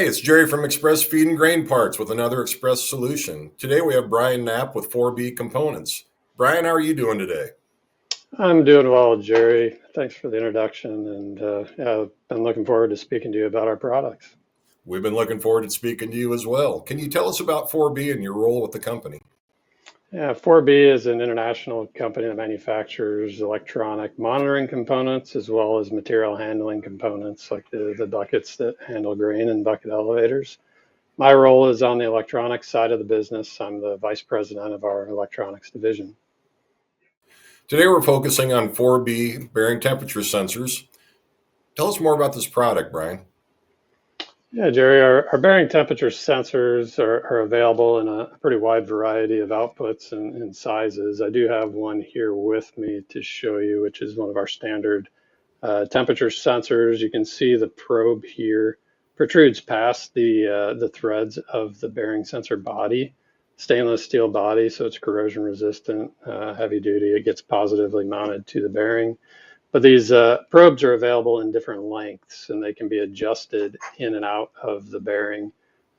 Hey, it's Jerry from Express Feed and Grain Parts with another Express solution. Today we have Brian Knapp with 4B Components. Brian, how are you doing today? I'm doing well, Jerry. Thanks for the introduction, and I've been looking forward to speaking to you about our products. We've been looking forward to speaking to you as well. Can you tell us about 4B and your role with the company? Yeah, 4B is an international company that manufactures electronic monitoring components as well as material handling components like the buckets that handle grain and bucket elevators. My role is on the electronics side of the business. I'm the vice president of our electronics division. Today we're focusing on 4B bearing temperature sensors. Tell us more about this product, Brian. Yeah, Jerry, our bearing temperature sensors are available in a pretty wide variety of outputs and sizes. I do have one here with me to show you, which is one of our standard temperature sensors. You can see the probe here protrudes past the threads of the bearing sensor body, stainless steel body, so it's corrosion resistant, heavy duty. It gets positively mounted to the bearing. But these probes are available in different lengths, and they can be adjusted in and out of the bearing.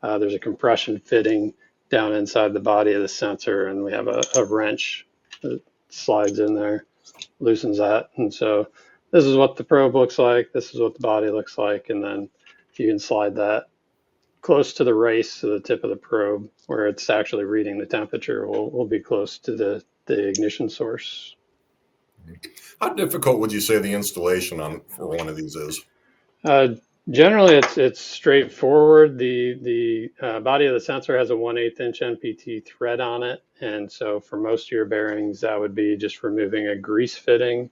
There's a compression fitting down inside the body of the sensor, and we have a wrench that slides in there, loosens that. And so this is what the probe looks like. This is what the body looks like. And then you can slide that close to the race to the tip of the probe where it's actually reading the temperature. We'll be close to the ignition source. How difficult would you say the installation for one of these is? Uh, Generally, it's straightforward. The body of the sensor has a 1/8 inch NPT thread on it, and so for most of your bearings, that would be just removing a grease fitting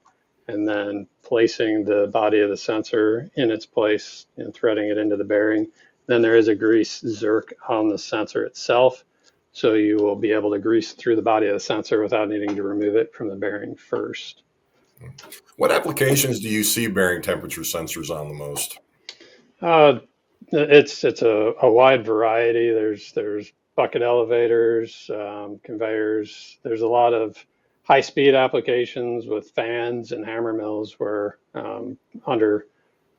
and then placing the body of the sensor in its place and threading it into the bearing. Then there is a grease zerk on the sensor itself, so you will be able to grease through the body of the sensor without needing to remove it from the bearing first. What applications do you see bearing temperature sensors on the most? Uh, it's a wide variety. There's bucket elevators, conveyors. There's a lot of high speed applications with fans and hammer mills where under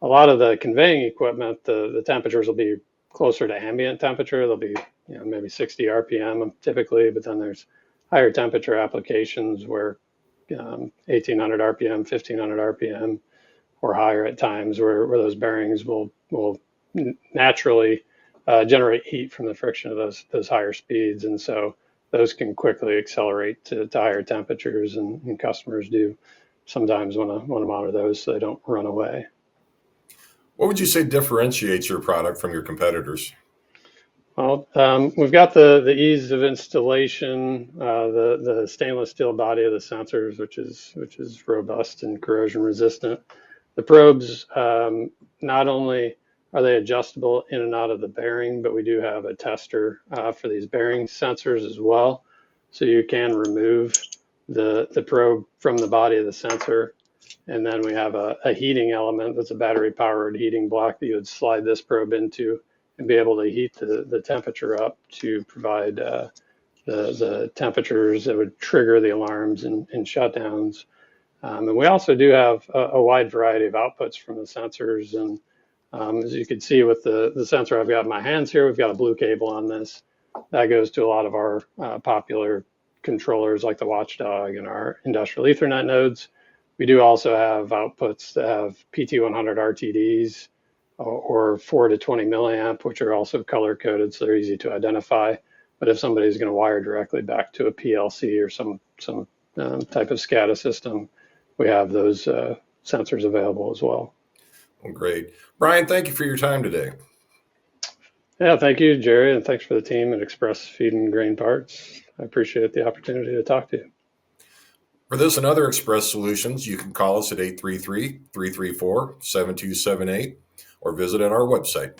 a lot of the conveying equipment, the temperatures will be closer to ambient temperature. They'll be maybe 60 RPM typically, but then there's higher temperature applications where 1800 RPM, 1500 RPM, or higher at times, where those bearings will naturally generate heat from the friction of those higher speeds, and so those can quickly accelerate to higher temperatures, and customers do sometimes want to monitor those so they don't run away. What would you say differentiates your product from your competitors? Well, we've got the ease of installation, the stainless steel body of the sensors, which is robust and corrosion resistant. The probes, not only are they adjustable in and out of the bearing, but we do have a tester for these bearing sensors as well. So you can remove the probe from the body of the sensor. And then we have a heating element that's a battery powered heating block that you would slide this probe into and be able to heat the temperature up to provide the temperatures that would trigger the alarms and shutdowns. And we also do have a wide variety of outputs from the sensors. And as you can see with the sensor I've got in my hands here, we've got a blue cable on this. That goes to a lot of our popular controllers like the Watchdog and our industrial Ethernet nodes. We do also have outputs that have PT100 RTDs or 4 to 20 milliamp, which are also color coded, so they're easy to identify. But if somebody's going to wire directly back to a PLC or some type of SCADA system, we have those sensors available as well. Well, great. Brian, thank you for your time today. Yeah, thank you, Jerry, and thanks for the team at Express Feed and Grain Parts. I appreciate the opportunity to talk to you. For this and other Express solutions, you can call us at 833-334-7278 or visit at our website.